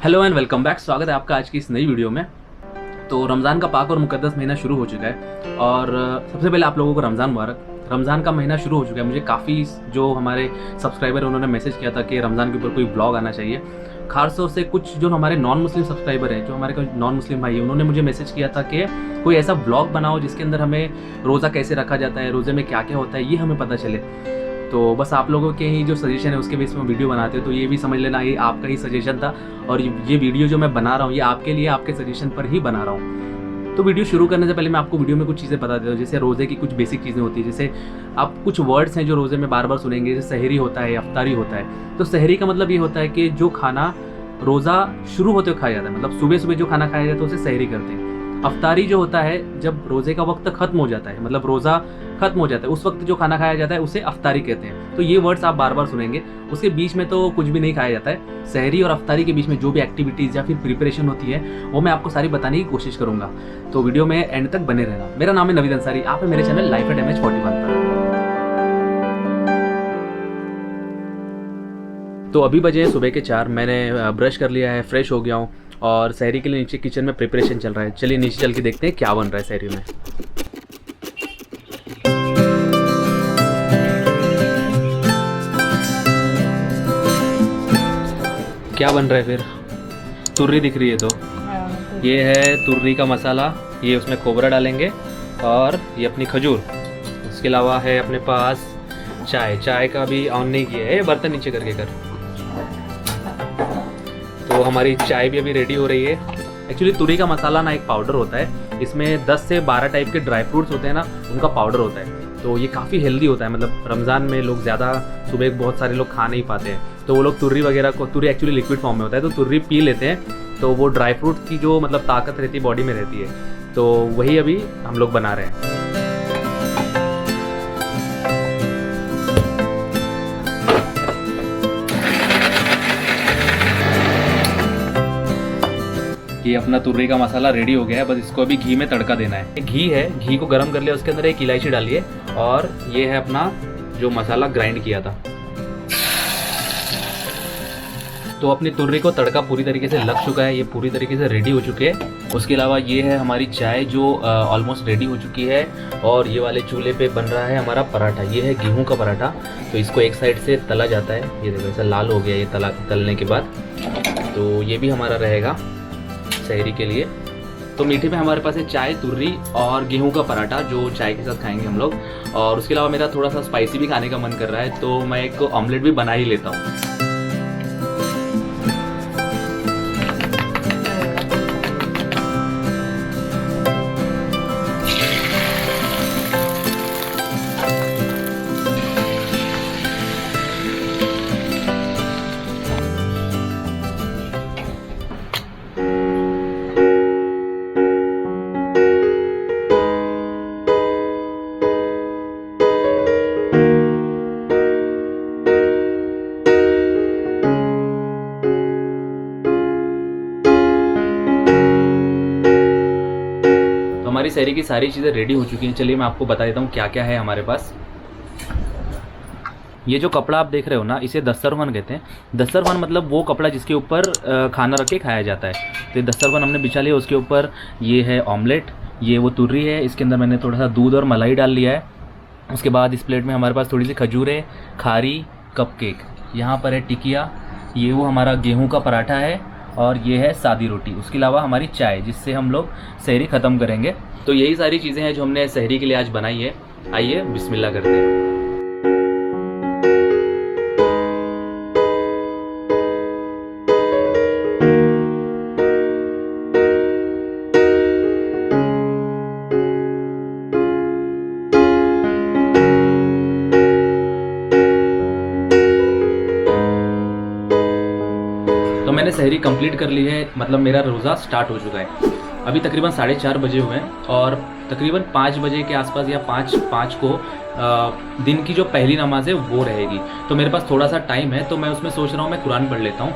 Hello and welcome back. स्वागत है आपका आज की इस नई वीडियो में। तो रमज़ान का पाक और मुकद्दस महीना शुरू हो चुका है और सबसे पहले आप लोगों को रमज़ान मुबारक। रमज़ान का महीना शुरू हो चुका है। मुझे काफ़ी जो हमारे सब्सक्राइबर उन्होंने मैसेज किया था कि रमज़ान के ऊपर कोई ब्लॉग आना चाहिए। खास तौर से कुछ जो हमारे नॉन मुस्लिम सब्सक्राइबर हैं, जो हमारे कुछ नॉन मुस्लिम भाई हैं, उन्होंने मुझे मैसेज किया था कि कोई ऐसा ब्लॉग बनाओ जिसके अंदर हमें रोज़ा कैसे रखा जाता है, रोज़े में क्या क्या होता है, ये हमें पता चले। तो बस आप लोगों के ही जो सजेशन है उसके बेस में वीडियो बनाते हो, तो ये भी समझ लेना ये आपका ही सजेशन था और ये वीडियो जो मैं बना रहा हूँ ये आपके लिए, आपके सजेशन पर ही बना रहा हूँ। तो वीडियो शुरू करने से पहले मैं आपको वीडियो में कुछ चीज़ें बता देता हूँ। जैसे रोज़े की कुछ बेसिक चीज़ें होती है, जैसे आप कुछ वर्ड्स हैं जो रोज़े में बार बार सुनेंगे, जैसे सहरी होता है, अफ्तारी होता है। तो सहरी का मतलब ये होता है कि जो खाना रोज़ा शुरू होते हुए खाया जाता है, मतलब सुबह सुबह जो खाना खाया जाता है उसे सहरी करते हैं। अफ्तारी जो होता है जब रोज़े का वक्त ख़त्म हो जाता है, मतलब रोज़ा ख़त्म हो जाता है उस वक्त जो खाना खाया जाता है उसे अफ्तारी कहते हैं। तो ये वर्ड्स आप बार बार सुनेंगे। उसके बीच में तो कुछ भी नहीं खाया जाता है। सहरी और अफ्तारी के बीच में जो भी एक्टिविटीज़ या फिर प्रिपरेशन होती है वो मैं आपको सारी बताने की कोशिश करूँगा। तो वीडियो में एंड तक बने रहना। मेरा नाम है नवीद अंसारी, आप है मेरे चैनल लाइफ एट MH41 पर। तो अभी बजे हैं सुबह के 4। मैंने ब्रश कर लिया है, फ्रेश हो गया हूँ और सहरी के लिए नीचे किचन में प्रिपरेशन चल रहा है। चलिए नीचे चल के देखते हैं क्या बन रहा है सहरी में। क्या बन रहा है फिर? तुर्री दिख रही है। तो ये है तुर्री का मसाला, ये उसमें खोबरा डालेंगे और ये अपनी खजूर। उसके अलावा है अपने पास चाय का भी ऑन नहीं किया है, बर्तन नीचे करके कर। तो हमारी चाय भी अभी रेडी हो रही है। एक्चुअली तुरी का मसाला ना एक पाउडर होता है, इसमें 10 से 12 टाइप के ड्राई फ्रूट्स होते हैं ना, उनका पाउडर होता है। तो ये काफ़ी हेल्दी होता है। मतलब रमज़ान में लोग ज़्यादा सुबह बहुत सारे लोग खा नहीं पाते हैं, तो वो लोग तुर्री वगैरह को, तुर्री एक्चुअली लिक्विड फॉर्म में होता है, तो तुर्री पी लेते हैं। तो वो ड्राई फ्रूट की जो मतलब ताकत रहती है बॉडी में रहती है, तो वही अभी हम लोग बना रहे हैं। ये अपना तुर्री का मसाला रेडी हो गया है, बस इसको अभी घी में तड़का देना है। घी है, घी को गरम कर लिया, उसके अंदर एक इलायची डालिए और ये है अपना जो मसाला ग्राइंड किया था। तो अपनी तुर्री को तड़का पूरी तरीके से लग चुका है, ये पूरी तरीके से रेडी हो चुके हैं। उसके अलावा ये है हमारी चाय जो ऑलमोस्ट रेडी हो चुकी है और ये वाले चूल्हे पे बन रहा है हमारा पराठा। ये है गेहूं का पराठा, तो इसको एक साइड से तला जाता है। ये देखो ऐसा लाल हो गया ये तलने के बाद। तो ये भी हमारा रहेगा सहरी के लिए। तो मीठे में हमारे पास है चाय, तुर्री और गेहूं का पराठा जो चाय के साथ खाएंगे हम लोग। और उसके अलावा मेरा थोड़ा सा स्पाइसी भी खाने का मन कर रहा है, तो मैं एक ऑमलेट भी बना ही लेता हूँ। हमारी सहरी की सारी चीज़ें रेडी हो चुकी हैं। चलिए मैं आपको बता देता हूँ क्या क्या है हमारे पास। ये जो कपड़ा आप देख रहे हो ना, इसे दस्तरखान कहते हैं। दस्तरखान मतलब वो कपड़ा जिसके ऊपर खाना रख के खाया जाता है। तो ये दस्तरखान हमने बिछा लिया, उसके ऊपर ये है ऑमलेट, ये वो तुर्री है, इसके अंदर मैंने थोड़ा सा दूध और मलाई डाल लिया है। उसके बाद इस प्लेट में हमारे पास थोड़ी सी खजूरें, खारी, कपकेक, यहाँ पर है टिकिया, ये वो हमारा गेहूँ का पराठा है और ये है सादी रोटी। उसके अलावा हमारी चाय जिससे हम लोग सहरी ख़त्म करेंगे। तो यही सारी चीज़ें हैं जो हमने सहरी के लिए आज बनाई है। आइए बिस्मिल्लाह करते हैं। तो मैंने सहरी कंप्लीट कर ली है, मतलब मेरा रोज़ा स्टार्ट हो चुका है। अभी तकरीबन 4:30 बजे हुए हैं और तकरीबन 5 बजे के आसपास या 5 को दिन की जो पहली नमाज है वो रहेगी। तो मेरे पास थोड़ा सा टाइम है, तो मैं उसमें सोच रहा हूँ मैं कुरान पढ़ लेता हूँ।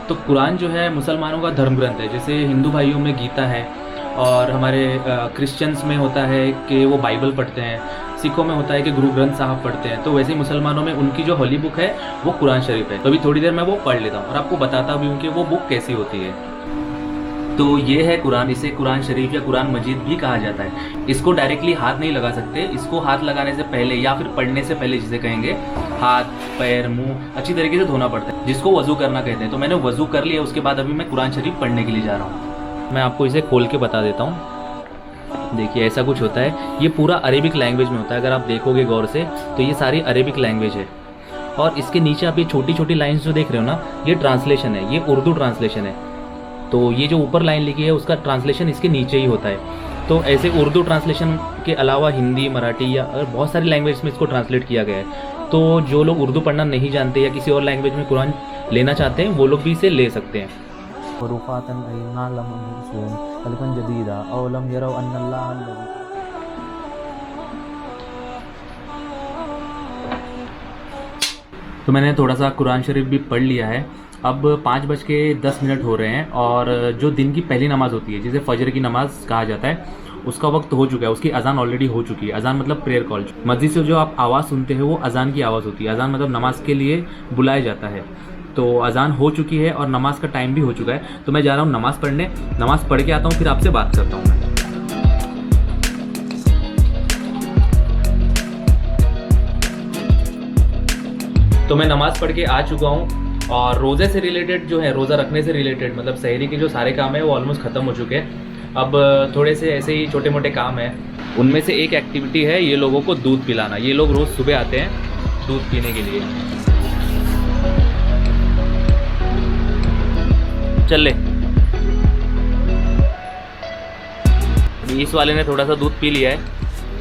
तो कुरान जो है मुसलमानों का धर्म ग्रंथ है। जैसे हिंदू भाइयों में गीता है और हमारे क्रिश्चियंस में होता है कि वो बाइबल पढ़ते हैं, सिखों में होता है कि गुरु ग्रंथ साहब पढ़ते हैं, तो वैसे ही मुसलमानों में उनकी जो होली बुक है वो कुरान शरीफ है। तो अभी थोड़ी देर मैं वो पढ़ लेता हूँ और आपको बताता भी हूँ कि वो बुक कैसी होती है। तो ये है कुरान, इसे कुरान शरीफ या कुरान मजीद भी कहा जाता है। इसको डायरेक्टली हाथ नहीं लगा सकते, इसको हाथ लगाने से पहले या फिर पढ़ने से पहले जिसे कहेंगे हाथ पैर मुंह अच्छी तरीके से धोना पड़ता है, जिसको वजू करना कहते हैं। तो मैंने वजू कर लिया, उसके बाद अभी मैं कुरान शरीफ पढ़ने के लिए जा रहा हूँ। मैं आपको इसे खोल के बता देता हूँ। देखिए ऐसा कुछ होता है, ये पूरा अरेबिक लैंग्वेज में होता है। अगर आप देखोगे गौर से तो ये सारी अरेबिक लैंग्वेज है। और इसके नीचे आप ये छोटी छोटी लाइन्स जो देख रहे हो ना, ये ट्रांसलेशन है, ये उर्दू ट्रांसलेशन है। तो ये जो ऊपर लाइन लिखी है उसका ट्रांसलेशन इसके नीचे ही होता है। तो ऐसे उर्दू ट्रांसलेशन के अलावा हिंदी, मराठी या बहुत सारी लैंग्वेज में इसको ट्रांसलेट किया गया है। तो जो लोग उर्दू पढ़ना नहीं जानते या किसी और लैंग्वेज में कुरान लेना चाहते हैं वो लोग भी इसे ले सकते हैं। तो मैंने थोड़ा सा कुरान शरीफ भी पढ़ लिया है। अब 5:10 हो रहे हैं और जो दिन की पहली नमाज़ होती है जिसे फजर की नमाज़ कहा जाता है उसका वक्त हो चुका है। उसकी अजान ऑलरेडी हो चुकी है। अजान मतलब प्रेयर कॉल। मस्जिद से जो आप आवाज़ सुनते हैं वो अजान की आवाज़ होती है। अजान मतलब नमाज के लिए बुलाया जाता है। तो अजान हो चुकी है और नमाज का टाइम भी हो चुका है। तो मैं जा रहा हूँ नमाज़ पढ़ने। नमाज़ पढ़ के आता हूँ, फिर आपसे बात करता हूँ मैं। तो मैं नमाज़ पढ़ के आ चुका हूँ और रोज़े से रिलेटेड जो है, रोज़ा रखने से रिलेटेड मतलब सहरी के जो सारे काम है वो ऑलमोस्ट ख़त्म हो चुके हैं। अब थोड़े से ऐसे ही छोटे मोटे काम हैं। उनमें से एक एक्टिविटी है ये लोगों को दूध पिलाना। ये लोग रोज़ सुबह आते हैं दूध पीने के लिए। चल ले। इस वाले ने थोड़ा सा दूध पी लिया है।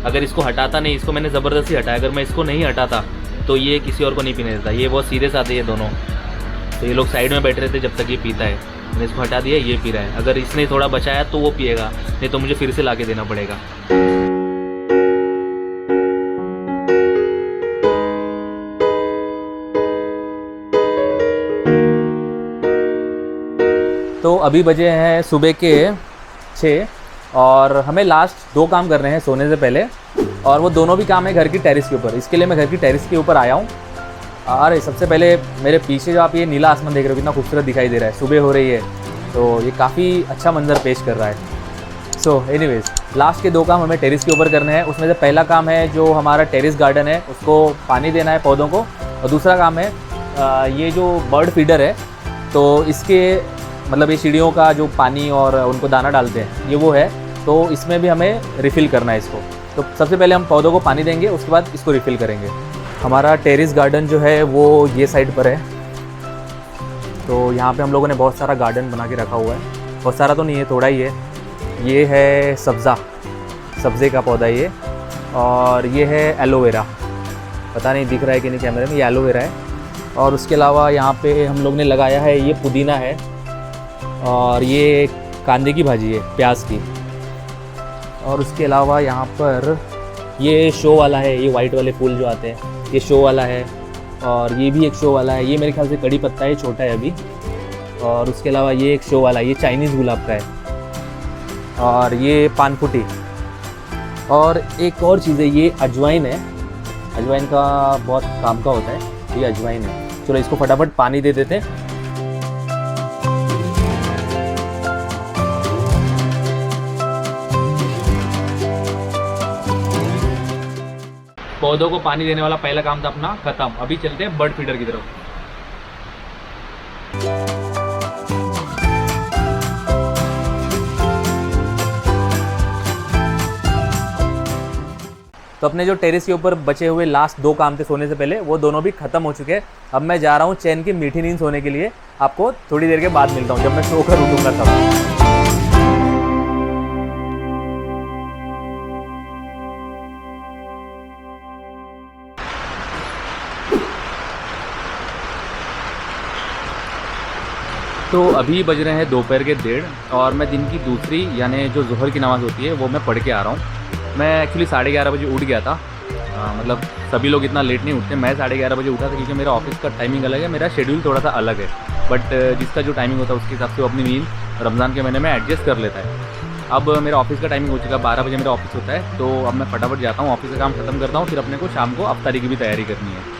अगर इसको हटाता नहीं, इसको मैंने ज़बरदस्ती हटाया, अगर मैं इसको नहीं हटाता तो ये किसी और को नहीं पीने देता। ये बहुत सीरियस आते हैं दोनों। तो ये लोग साइड में बैठे रहते जब तक ये पीता है। मैंने इसको हटा दिया, ये पी रहा है। अगर इसने थोड़ा बचाया तो वो पिएगा, नहीं तो मुझे फिर से लाके देना पड़ेगा। तो अभी बजे हैं सुबह के 6 और हमें लास्ट 2 काम करने हैं सोने से पहले, और वो दोनों भी काम है घर की टेरिस के ऊपर। इसके लिए मैं घर की टेरिस के ऊपर आया हूँ। अरे सबसे पहले मेरे पीछे जो आप ये नीला आसमान देख रहे हो कितना खूबसूरत दिखाई दे रहा है। सुबह हो रही है तो ये काफ़ी अच्छा मंजर पेश कर रहा है। सो एनीवेज, लास्ट के 2 काम हमें टेरिस के ऊपर करने हैं। उसमें से पहला काम है जो हमारा टेरिस गार्डन है उसको पानी देना है पौधों को, और दूसरा काम है ये जो बर्ड फीडर है तो इसके मतलब ये चिड़ियों का जो पानी और उनको दाना डालते हैं ये वो है, तो इसमें भी हमें रिफ़िल करना है इसको। तो सबसे पहले हम पौधों को पानी देंगे, उसके बाद इसको रिफ़िल करेंगे। हमारा टेरिस गार्डन जो है वो ये साइड पर है। तो यहाँ पे हम लोगों ने बहुत सारा गार्डन बना के रखा हुआ है। बहुत सारा तो नहीं है, थोड़ा ही है। ये है सब्ज़े का पौधा ये, और ये है एलोवेरा। पता नहीं दिख रहा है कि नहीं कैमरे में, ये एलोवेरा है। और उसके अलावा यहाँ पे हम लोग ने लगाया है ये पुदीना है, और ये कांदे की भाजी है प्याज की। और उसके अलावा यहाँ पर ये शो वाला है, ये वाइट वाले फूल जो आते हैं ये शो वाला है, और ये भी एक शो वाला है। ये मेरे ख्याल से कड़ी पत्ता है, छोटा है अभी। और उसके अलावा ये एक शो वाला है, ये चाइनीज़ गुलाब का है। और ये पानफुटी, और एक और चीज़ है ये अजवाइन है। अजवाइन का बहुत काम का होता है, ये अजवाइन है। चलो इसको फटाफट पानी दे देते हैं। पौधों को पानी देने वाला पहला काम था अपना खत्म। अभी चलते हैं बर्ड फीडर की तरफ। तो अपने जो टेरिस के ऊपर बचे हुए लास्ट 2 काम थे सोने से पहले, वो दोनों भी खत्म हो चुके हैं। अब मैं जा रहा हूँ चैन की मीठी नींद सोने के लिए। आपको थोड़ी देर के बाद मिलता हूँ जब मैं सोकर उठूंगा तब। तो अभी बज रहे हैं दोपहर के 1:30 और मैं दिन की दूसरी यानी जो ज़ोहर की नमाज़ होती है वो मैं पढ़ के आ रहा हूँ। मैं एक्चुअली 11:30 बजे उठ गया था। मतलब सभी लोग इतना लेट नहीं उठते, मैं 11:30 बजे उठा था क्योंकि मेरा ऑफिस का टाइमिंग अलग है, मेरा शेड्यूल थोड़ा सा अलग है। बट जिसका जो टाइमिंग होता है उसके हिसाब से वो अपनी नींद रमज़ान के महीने में एडजस्ट कर लेता है। अब मेरा ऑफिस का टाइमिंग हो चुका है, 12 बजे मेरा ऑफिस होता है, तो अब मैं फटाफट जाता हूँ, ऑफिस का काम खत्म करता हूँ, फिर अपने को शाम को अफ्तारी की भी तैयारी करनी है।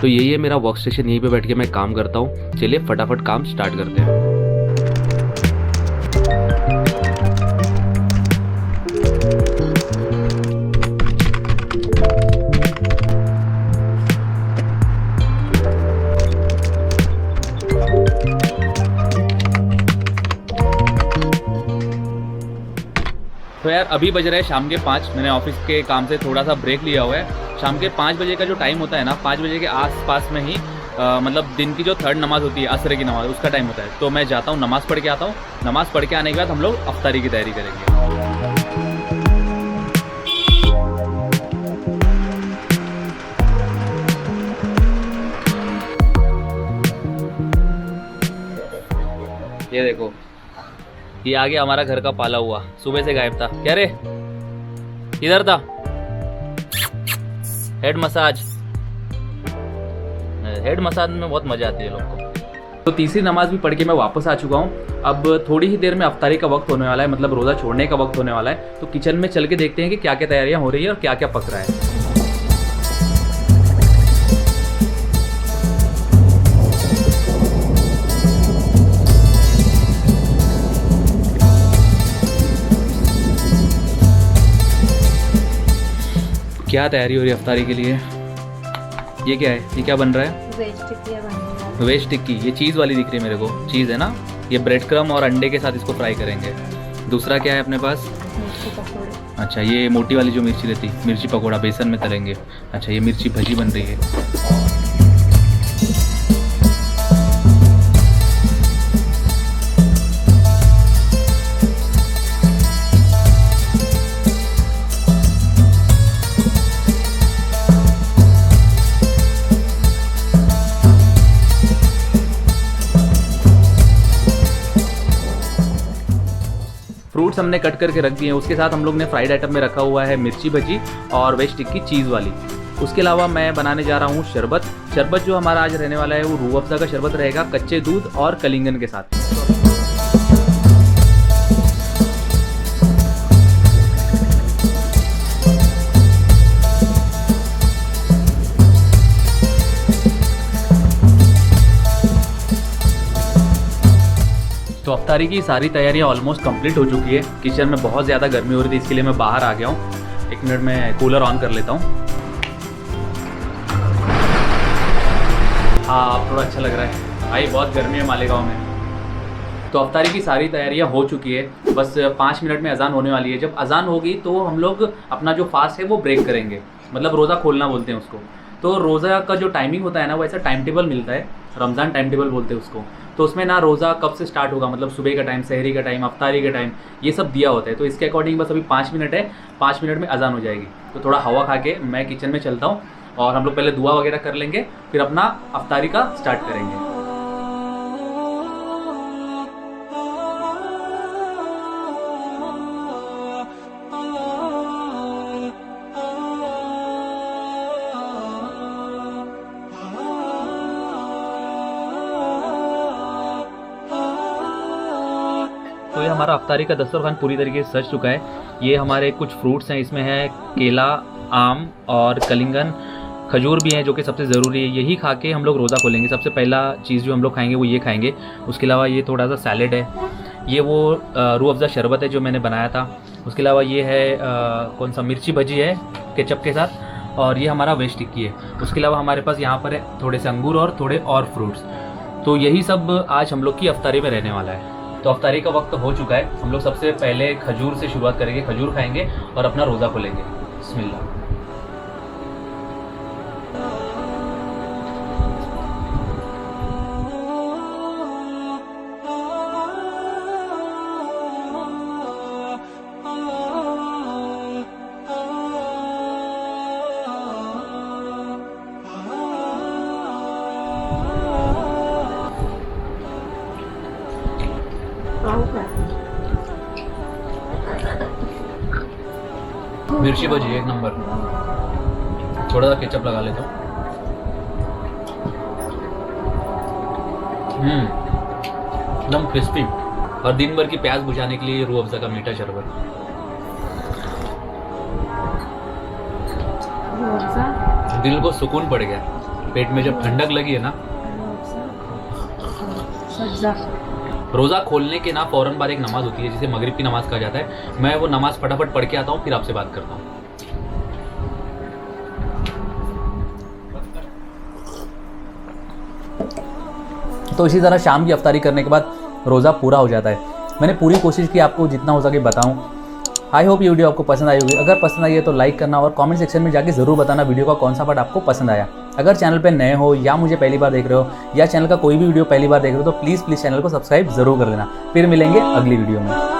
तो यही है मेरा वर्क स्टेशन, यहीं पे बैठ के मैं काम करता हूँ। चलिए फटाफट काम स्टार्ट करते हैं। तो यार अभी बज रहे हैं शाम के 5। मैंने ऑफिस के काम से थोड़ा सा ब्रेक लिया हुआ है। शाम के 5 बजे का जो टाइम होता है ना, 5 बजे के आसपास में ही मतलब दिन की जो थर्ड नमाज़ होती है, असर की नमाज़, उसका टाइम होता है। तो मैं जाता हूँ, नमाज़ पढ़ के आता हूँ। नमाज़ पढ़ के आने के बाद हम लोग अफ्तारी की तैयारी करेंगे। ये देखो, ये आ गया हमारा घर का पाला हुआ, सुबह से गायब था। क्या रे, किधर था? हेड मसाज में बहुत मजा आती है लोग को। तो तीसरी नमाज भी पढ़ के मैं वापस आ चुका हूँ। अब थोड़ी ही देर में अफ्तारी का वक्त होने वाला है, मतलब रोज़ा छोड़ने का वक्त होने वाला है। तो किचन में चल के देखते हैं कि क्या क्या तैयारियां हो रही है और क्या क्या पक रहा है। क्या तैयारी हो रही है अफ्तारी के लिए? ये क्या है? ये क्या बन रहा है? वेज टिक्की। ये चीज़ वाली दिख रही है मेरे को, चीज़ है ना। ये ब्रेड क्रम और अंडे के साथ इसको फ्राई करेंगे। दूसरा क्या है अपने पास? मिर्ची पकौड़े। अच्छा, ये मोटी वाली जो मिर्ची रहती, मिर्ची पकौड़ा बेसन में तलेंगे। अच्छा, ये मिर्ची भजी बन रही है। फ्रूट्स हमने कट करके रख दिए हैं। उसके साथ हम लोग ने फ्राइड आइटम में रखा हुआ है मिर्ची भजी और वेज टिक्की चीज़ वाली। उसके अलावा मैं बनाने जा रहा हूँ शरबत। शरबत जो हमारा आज रहने वाला है वो रूह अफ़ज़ा का शरबत रहेगा, कच्चे दूध और कलिंगन के साथ। तो अफ्तारी की सारी तैयारियां ऑलमोस्ट कंप्लीट हो चुकी है। किचन में बहुत ज़्यादा गर्मी हो रही थी, इसके लिए मैं बाहर आ गया हूँ। 1 मिनट में कूलर ऑन कर लेता हूँ। हाँ, अब थोड़ा अच्छा लग रहा है। भाई बहुत गर्मी है मालेगांव में। तो अफ्तारी की सारी तैयारियां हो चुकी है। बस 5 मिनट में अजान होने वाली है। जब अजान होगी तो हम लोग अपना जो फास्ट है वो ब्रेक करेंगे, मतलब रोज़ा खोलना बोलते हैं उसको। तो रोज़ा का जो टाइमिंग होता है ना, वो ऐसा टाइम टेबल मिलता है, रमज़ान टाइम टेबल बोलते हैं उसको। तो उसमें ना रोज़ा कब से स्टार्ट होगा, मतलब सुबह का टाइम, सहरी का टाइम, अफ्तारी का टाइम, ये सब दिया होता है। तो इसके अकॉर्डिंग बस अभी 5 मिनट है, 5 मिनट में अजान हो जाएगी। तो थोड़ा हवा खा के मैं किचन में चलता हूँ और हम लोग पहले दुआ वगैरह कर लेंगे, फिर अपना अफ्तारी का स्टार्ट करेंगे। तो ये हमारा अफ्तारी का दस्तरखान पूरी तरीके से सज चुका है। ये हमारे कुछ फ्रूट्स हैं, इसमें है केला, आम और कलिंगन, खजूर भी हैं जो कि सबसे ज़रूरी है। यही खा के हम लोग रोज़ा खोलेंगे। सबसे पहला चीज़ जो हम लोग खाएंगे वो ये खाएंगे। उसके अलावा ये थोड़ा सा सैलेड है, ये वो रूह अफ़ज़ा शरबत है जो मैंने बनाया था। उसके अलावा ये है कौन सा, मिर्ची भजी है केचप के साथ, और ये हमारा वेज टिक्की है। उसके अलावा हमारे पास यहाँ पर है थोड़े से अंगूर और थोड़े और फ्रूट्स। तो यही सब आज हम लोग की अफ्तारी में रहने वाला है। तो अफ्तारी का वक्त हो चुका है। हम लोग सबसे पहले खजूर से शुरुआत करेंगे, खजूर खाएंगे और अपना रोज़ा खोलेंगे। बिस्मिल्लाह। मिर्ची भजी एक नंबर। थोड़ा सा केचप लगा लेता हूँ। एकदम क्रिस्पी और दिन भर की प्यास बुझाने के लिए रूह अफ़ज़ा का मीठा शरबत। दिल को सुकून पड़ गया, पेट में जब ठंडक लगी है ना। रोज़ा खोलने के ना फ़ौरन बाद एक नमाज़ होती है जिसे मगरिब की नमाज़ कहा जाता है। मैं वो नमाज़ फटाफट पढ़ के आता हूँ, फिर आपसे बात करता हूँ। तो इसी तरह शाम की अफ्तारी करने के बाद रोज़ा पूरा हो जाता है। मैंने पूरी कोशिश की आपको जितना हो सके बताऊं। आई होप ये वीडियो आपको पसंद आई होगी। अगर पसंद आई है तो लाइक करना और कमेंट सेक्शन में जाके ज़रूर बताना वीडियो का कौन सा पार्ट आपको पसंद आया। अगर चैनल पे नए हो या मुझे पहली बार देख रहे हो या चैनल का कोई भी वीडियो पहली बार देख रहे हो तो प्लीज़ चैनल को सब्सक्राइब ज़रूर कर देना। फिर मिलेंगे अगली वीडियो में।